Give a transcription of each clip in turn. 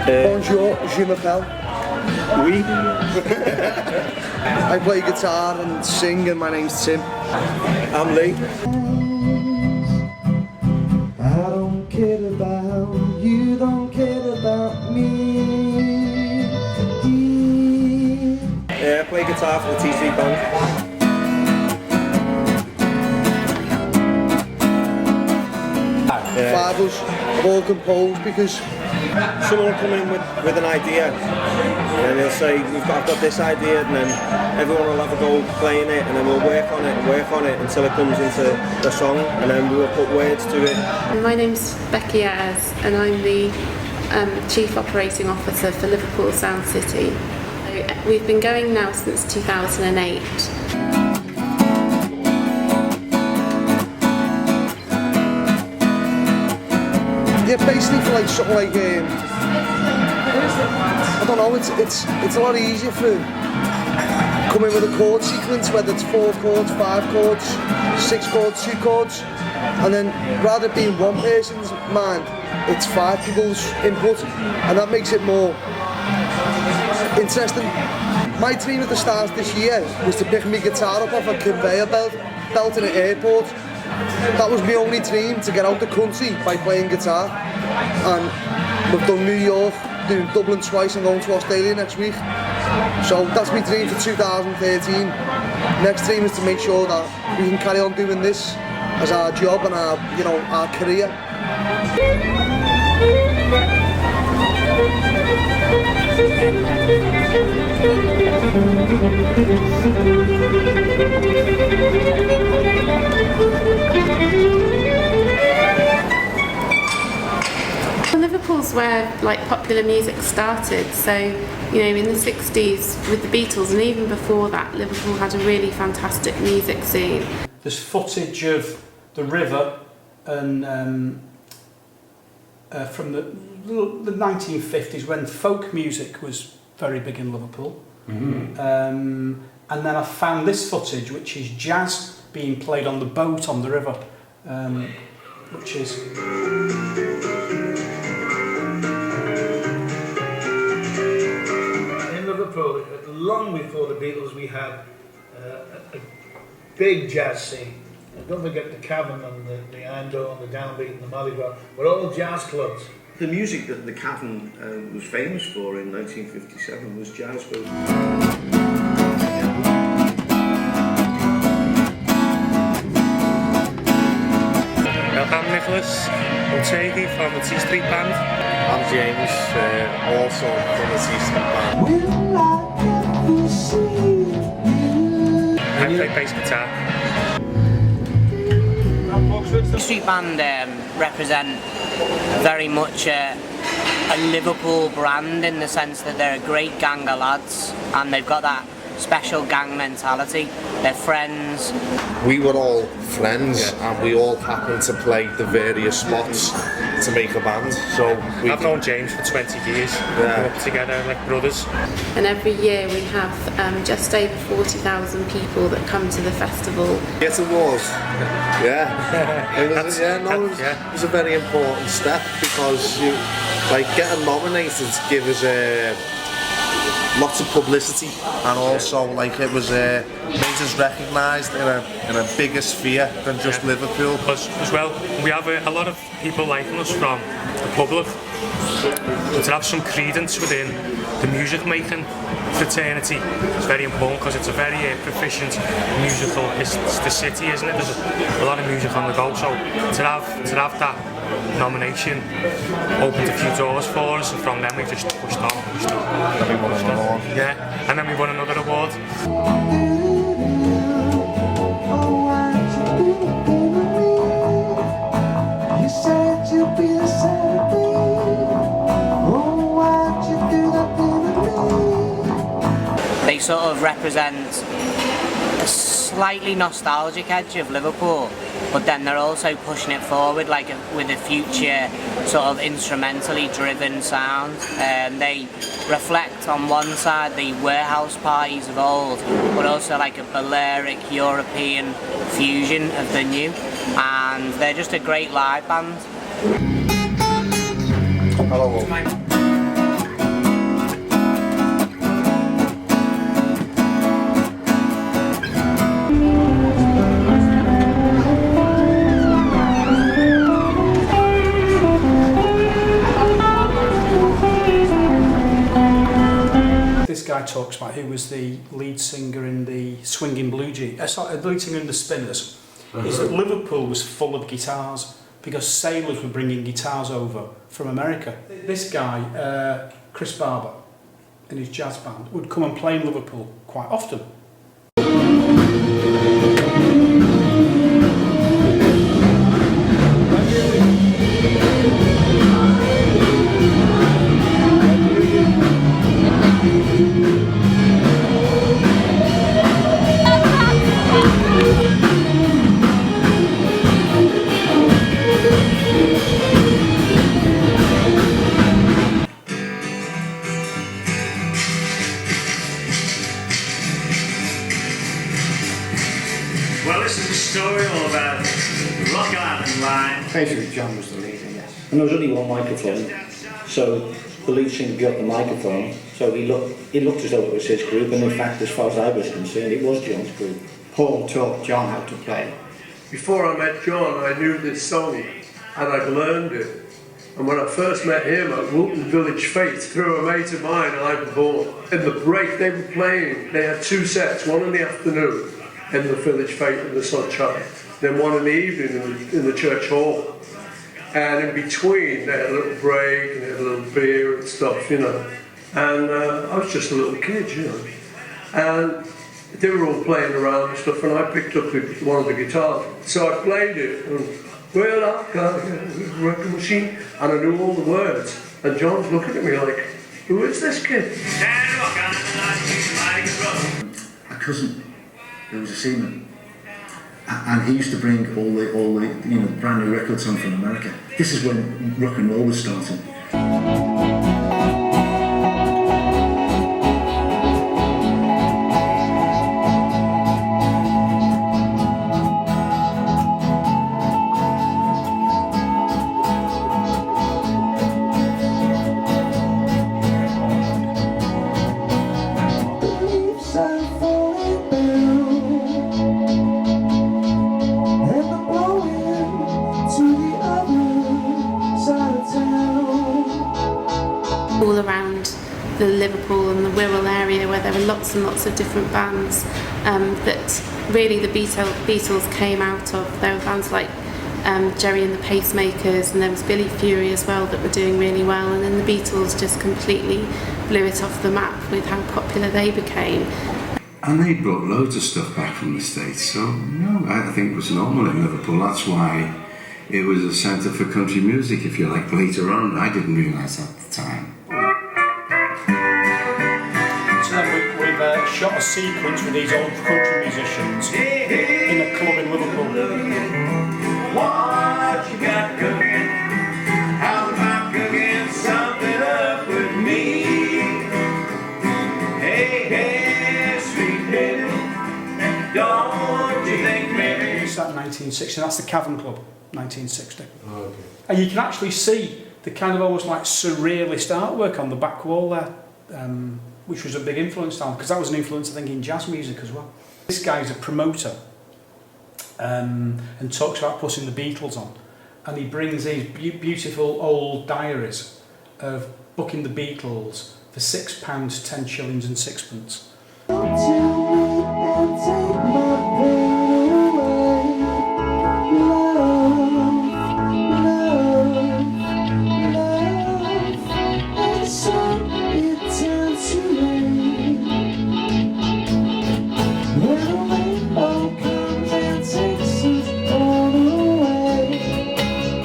Bonjour, je m'appelle. Oui. I play guitar and sing, and my name's Tim. I'm Lee. I don't care about you, don't care about me. I play guitar for the T3 band. Five of us have all composed because Someone will come in with an idea and they'll say, I've got this idea, and then everyone will have a go playing it, and then we'll work on it until it comes into the song, and then we will put words to it. My name's Becky Ayres, and I'm the Chief Operating Officer for Liverpool Sound City. So we've been going now since 2008. yeah, basically for like something like I don't know, it's a lot easier for coming with a chord sequence, whether it's 4 chords, 5 chords, 6 chords, 2 chords, and then rather than being one person's mind, it's 5 people's input, and that makes it more interesting. My dream at the start of this year was to pick my guitar up off a conveyor belt in an airport. That was my only dream, to get out the country by playing guitar. And we've done New York, doing Dublin twice, and going to Australia next week. So that's my dream for 2013. Next dream is to make sure that we can carry on doing this as our job and our career. Liverpool's where like popular music started, so in the 60s with the Beatles, and even before that Liverpool had a really fantastic music scene. There's footage of the river and from the 1950s when folk music was very big in Liverpool. Mm-hmm. And then I found this footage, which is jazz being played on the boat on the river, which is... In Liverpool, long before the Beatles, we had a big jazz scene. And don't forget the Cavern and the Ando and the Downbeat and the Mardi Gras were all jazz clubs. The music that the Cavern was famous for in 1957 was jazz. I'm Nicholas O'Tagey from the T Street Band. I'm James, also from the T Street Band. I play bass guitar. The Street Band represent very much a Liverpool brand, in the sense that they're a great gang of lads and they've got that special gang mentality. They're friends. We were all friends, and we all happened to play the various spots to make a band. So I've known James for 20 years. We grew up together like brothers. And every year we have just over 40,000 people that come to the festival. Yes, it was. Yeah. It was a very important step, because getting nominated gives us lots of publicity, and also it was made us recognised in a bigger sphere than just Liverpool. Because as well, we have a lot of people liking us from the public, but to have some credence within the music making fraternity is very important, because it's a very proficient musical. It's the city, isn't it? There's a lot of music on the go, so to have that nomination opened a few doors for us, and from then we just pushed on. Then we won an award. Yeah, and then we won another award. They sort of represent a slightly nostalgic edge of Liverpool, but then they're also pushing it forward with a future sort of instrumentally driven sound. They reflect on one side the warehouse parties of old, but also a Balearic European fusion of the new, and they're just a great live band. Hello. guy talks about, who was the lead singer in the Swinging Blue Jeans, the lead singer in the Spinners, is that Liverpool was full of guitars because sailors were bringing guitars over from America. This guy, Chris Barber, in his jazz band, would come and play in Liverpool quite often. Well, this is a story all about the Rock Island line. Basically, John was the leader, yes. And there was only one microphone, so the lead singer got the microphone, so he looked as though it was his group, and in fact, as far as I was concerned, it was John's group. Paul taught John how to play. Before I met John, I knew this song, and I'd learned it. And when I first met him at Wilton Village Fete, through a mate of mine, I performed. In the break they were playing, they had 2 sets, one in the afternoon in the Village Fete in the sunshine, then one in the evening in the church hall. And in between, they had a little break and they had a little beer and stuff, you know. And I was just a little kid, you know. And they were all playing around and stuff, and I picked up one of the guitars. So I played it, and well, I've got a record machine, and I knew all the words. And John's looking at me like, who is this kid? A cousin who was a seaman, and he used to bring all the brand new records on from America. This is when rock and roll was starting. All around the Liverpool and the Wirral area, where there were lots and lots of different bands that really the Beatles came out of. There were bands like Jerry and the Pacemakers, and there was Billy Fury as well that were doing really well, and then the Beatles just completely blew it off the map with how popular they became. And they brought loads of stuff back from the States, so I think it was normal in Liverpool. That's why it was a centre for country music, if you like, later on. I didn't realise that at the time. So then we've shot a sequence with these old country musicians in a club in Liverpool. What you got cooking? How's about cooking something up with me? Hey, hey, sweet baby, don't you think maybe? It's that 1960, that's the Cavern Club, 1960. Oh, okay. And you can actually see the kind of almost like surrealist artwork on the back wall there, which was a big influence on, because that was an influence, I think, in jazz music as well. This guy's a promoter and talks about putting the Beatles on, and he brings these beautiful old diaries of booking the Beatles for £6, 10 shillings and sixpence.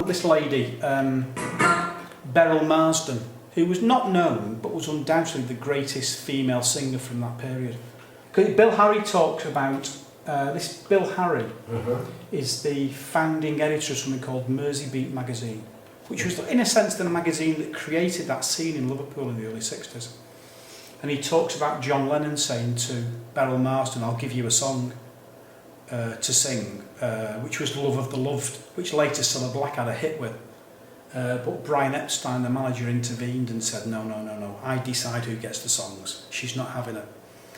This lady, Beryl Marsden, who was not known but was undoubtedly the greatest female singer from that period. Bill Harry talks about this. Bill Harry is the founding editor of something called Merseybeat magazine, which was in a sense the magazine that created that scene in Liverpool in the early 60s. And he talks about John Lennon saying to Beryl Marsden, "I'll give you a song to sing," which was Love of the Loved, which later Cilla Black had a hit with. But Brian Epstein, the manager, intervened and said, no, I decide who gets the songs. She's not having it.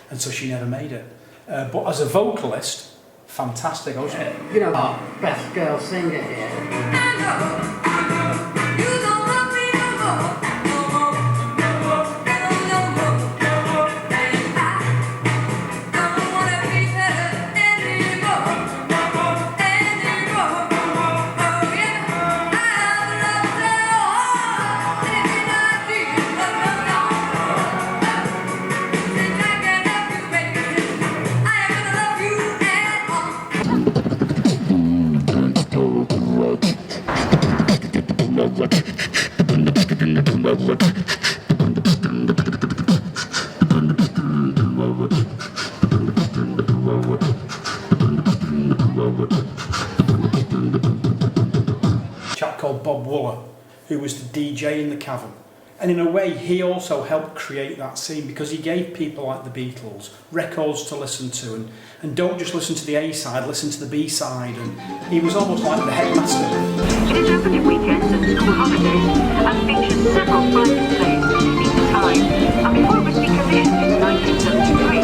And so she never made it. But as a vocalist, fantastic. You know, best girl singer here. Chap called Bob Wooler, who was the DJ in the Cavern. And in a way, he also helped create that scene because he gave people like the Beatles records to listen to, and don't just listen to the A-side, listen to the B-side, and he was almost like the headmaster. It is open at weekends and school holidays and features several private plays each time. And before it was decommissioned in 1973,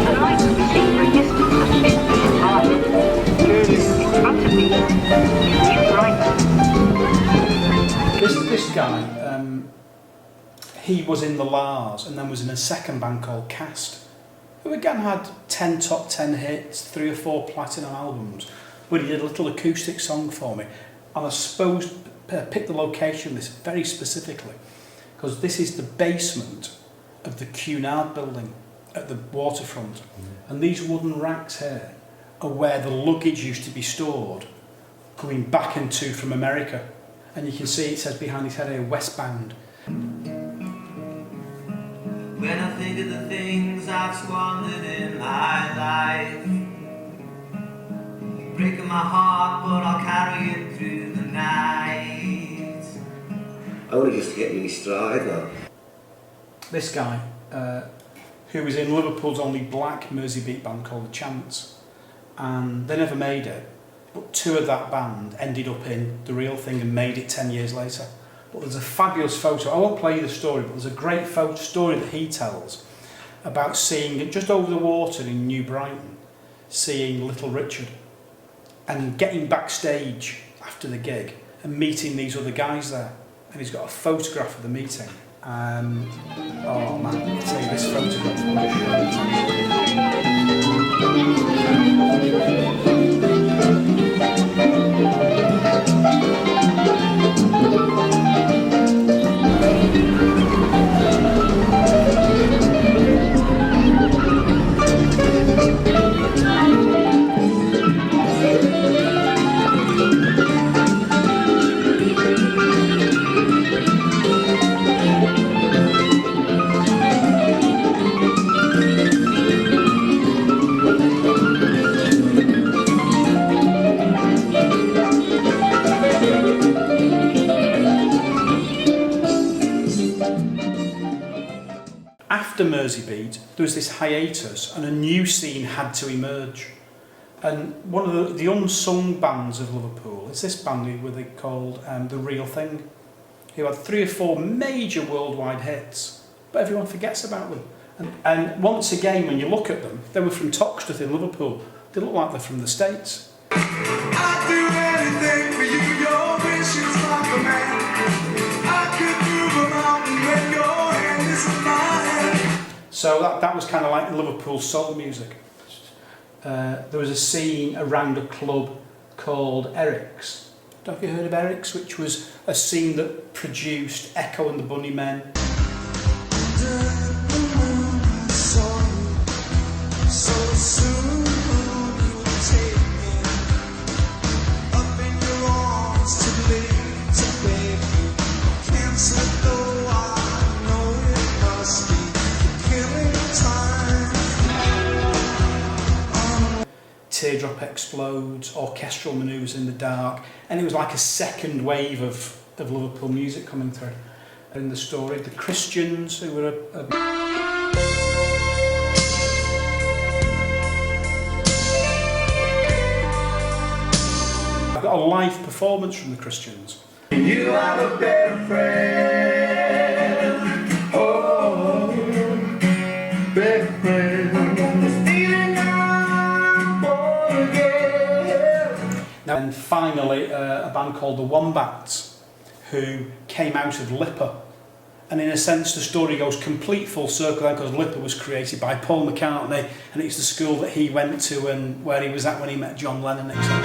the line could be seen for a distance of 50 miles. In front of me is New Brighton. This guy, he was in the Lars and then was in a second band called Cast, who again had 10 top 10 hits, 3 or 4 platinum albums, but he did a little acoustic song for me. And I suppose picked the location of this very specifically because this is the basement of the Cunard building at the waterfront. And these wooden racks here are where the luggage used to be stored going back into from America. And you can see it says behind his head here, Westbound. When I think of the things I've squandered in my life, breaking my heart, but I'll carry it through the night. Only just to get me in stride now. This guy, who was in Liverpool's only black Merseybeat band called The Chants, and they never made it, but 2 of that band ended up in The Real Thing and made it 10 years later. But there's a fabulous photo, I won't play you the story, but there's a great photo story that he tells about seeing, just over the water in New Brighton, seeing Little Richard and getting backstage after the gig and meeting these other guys there. And he's got a photograph of the meeting. Oh man, I'll tell you this photograph. After Merseybeat, there was this hiatus and a new scene had to emerge. And one of the unsung bands of Liverpool is this band who were called The Real Thing, who had 3 or 4 major worldwide hits, but everyone forgets about them. And once again, when you look at them, they were from Toxteth in Liverpool. They look like they're from the States. I'd do anything for you, your wish is like a man. I could move a mountain when your hand is in my hand. So that was kind of like Liverpool soul music. There was a scene around a club called Eric's. Have you heard of Eric's? Which was a scene that produced Echo and the Bunnymen. So soon you take me up in your arms to lead to baby. Cancer though I know it must be killing time. Teardrop Explodes, orchestral manoeuvres in the dark, and it was like a second wave of Liverpool music coming through. In the story, the Christians, who were I've got a live performance from the Christians. You have a better friend. Oh, better friend. Now, and finally, a band called the Wombats, who came out of Lipper. And in a sense, the story goes complete full circle because Lipper was created by Paul McCartney, and it's the school that he went to and where he was at when he met John Lennon, etc.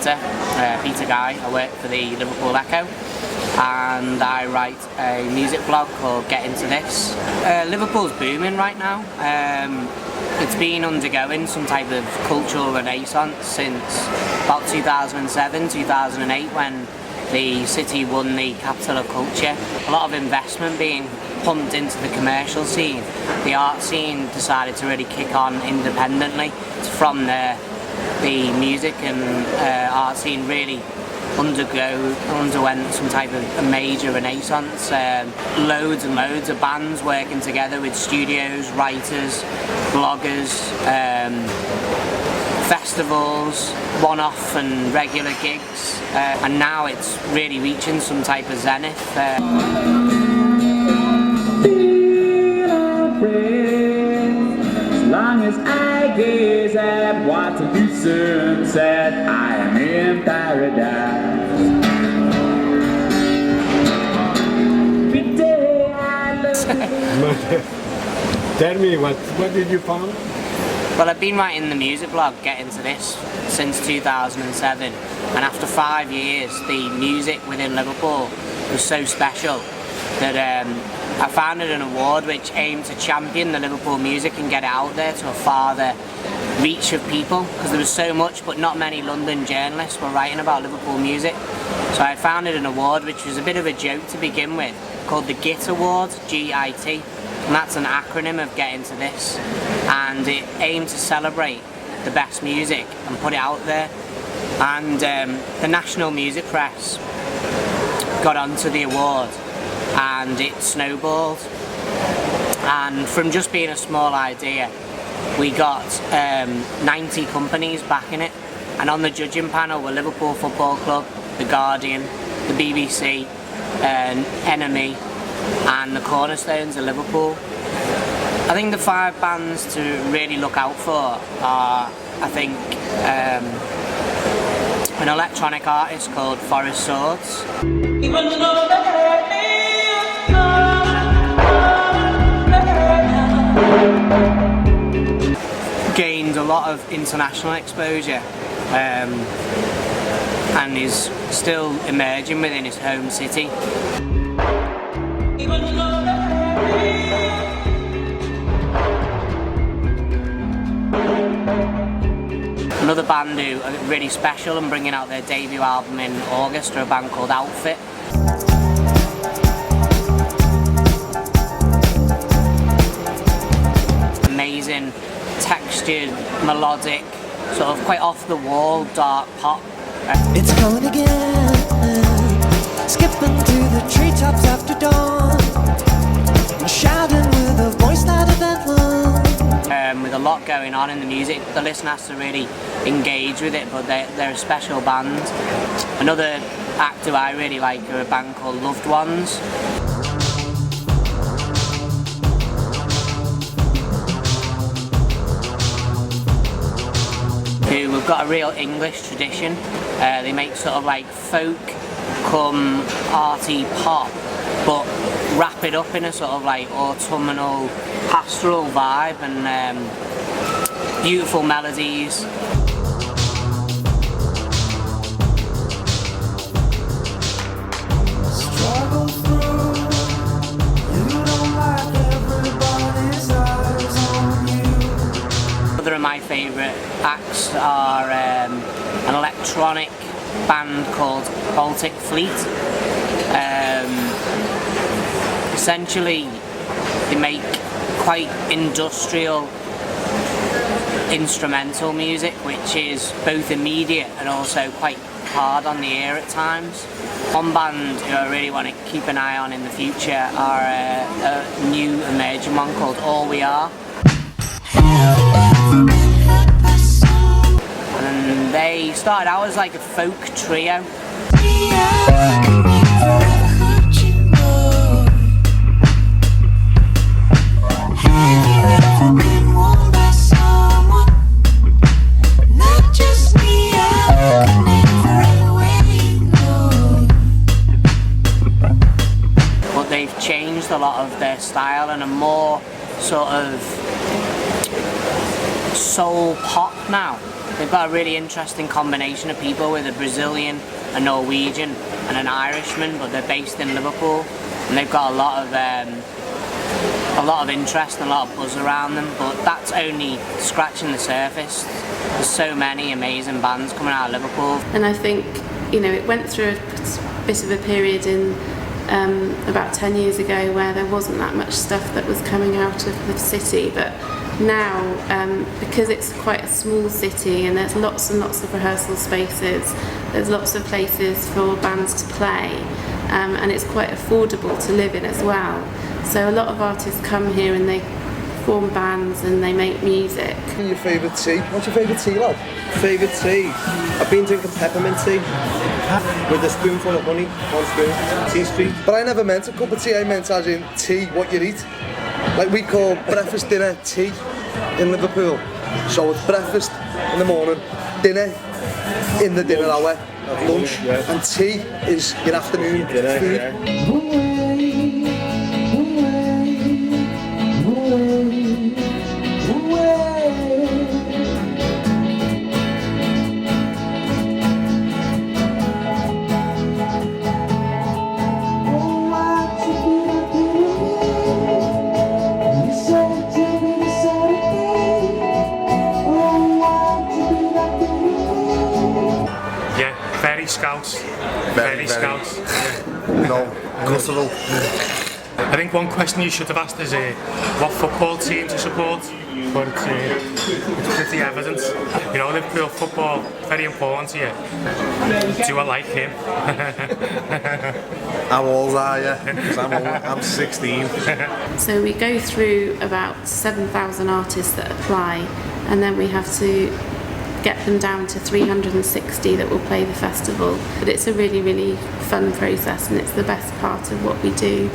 editor, Peter Guy. I work for the Liverpool Echo, and I write a music blog called Get Into This. Liverpool's booming right now. It's been undergoing some type of cultural renaissance since about 2007, 2008, when the city won the Capital of Culture. A lot of investment being pumped into the commercial scene. The art scene decided to really kick on independently. From there, the music and art scene really underwent some type of a major renaissance. Loads and loads of bands working together with studios, writers, bloggers, festivals, one-off and regular gigs, and now it's really reaching some type of zenith. As long as I gaze at Waterloo sunset, I am in paradise. Every day I look. Tell me, what did you find? Well, I've been writing the music blog Get Into This since 2007, and after 5 years the music within Liverpool was so special that I founded an award which aimed to champion the Liverpool music and get it out there to a farther reach of people, because there was so much but not many London journalists were writing about Liverpool music. So I founded an award which was a bit of a joke to begin with, called the GIT Award, G-I-T, and that's an acronym of Get Into This, and it aimed to celebrate the best music and put it out there. And the National Music Press got onto the award and it snowballed, and from just being a small idea we got 90 companies backing it, and on the judging panel were Liverpool Football Club, The Guardian, the BBC, NME and the Cornerstones of Liverpool. I think the 5 bands to really look out for are, I think, an electronic artist called Forest Swords. Gained a lot of international exposure and is still emerging within his home city. Another band who are really special and bringing out their debut album in August are a band called Outfit. Amazing, textured, melodic, sort of quite off-the-wall dark pop. It's coming again, skipping through the treetops after dawn, shouting with a voice that of Bedlam. With a lot going on in the music, the listener has to really engage with it, but they're a special band. Another act who I really like are a band called Loved Ones. Who've got a real English tradition. They make sort of like folk come arty pop, but wrap it up in a sort of like autumnal pastoral vibe and beautiful melodies. Struggle through, you don't like everybody's eyes on you. Other of my favourite acts are an electronic band called Baltic Fleet. Essentially, they make quite industrial instrumental music, which is both immediate and also quite hard on the ear at times. One band who I really want to keep an eye on in the future are a new emerging one called All We Are. And they started out as like a folk trio. But they've changed a lot of their style and are more sort of soul pop now. they've got a really interesting combination of people with a Brazilian, a Norwegian and an Irishman, but they're based in Liverpool, and they've got a lot of interest and a lot of buzz around them, but that's only scratching the surface. There's so many amazing bands coming out of Liverpool. And I think, you know, it went through a bit of a period in about 10 years ago where there wasn't that much stuff that was coming out of the city, but now, because it's quite a small city and there's lots and lots of rehearsal spaces, there's lots of places for bands to play, and it's quite affordable to live in as well. So a lot of artists come here and they form bands and they make music. Your favourite tea? What's your favourite tea, lad? Favourite tea? I've been drinking peppermint tea with a spoonful of honey, 1 spoon, tea street. But I never meant a cup of tea, I meant as in tea, what you eat. Like we call breakfast, dinner, tea in Liverpool. So it's breakfast in the morning, dinner in the dinner hour, lunch, and tea is your afternoon dinner, food. Very Scouts. Very Scouts. No, guttural. I think one question you should have asked is what football team to support, but it's pretty evident. You know, Liverpool football, very important to you. Do I like him? How old are you? 'Cause I'm 16. So we go through about 7,000 artists that apply, and then we have to get them down to 360 that will play the festival. But it's a really, really fun process, and it's the best part of what we do.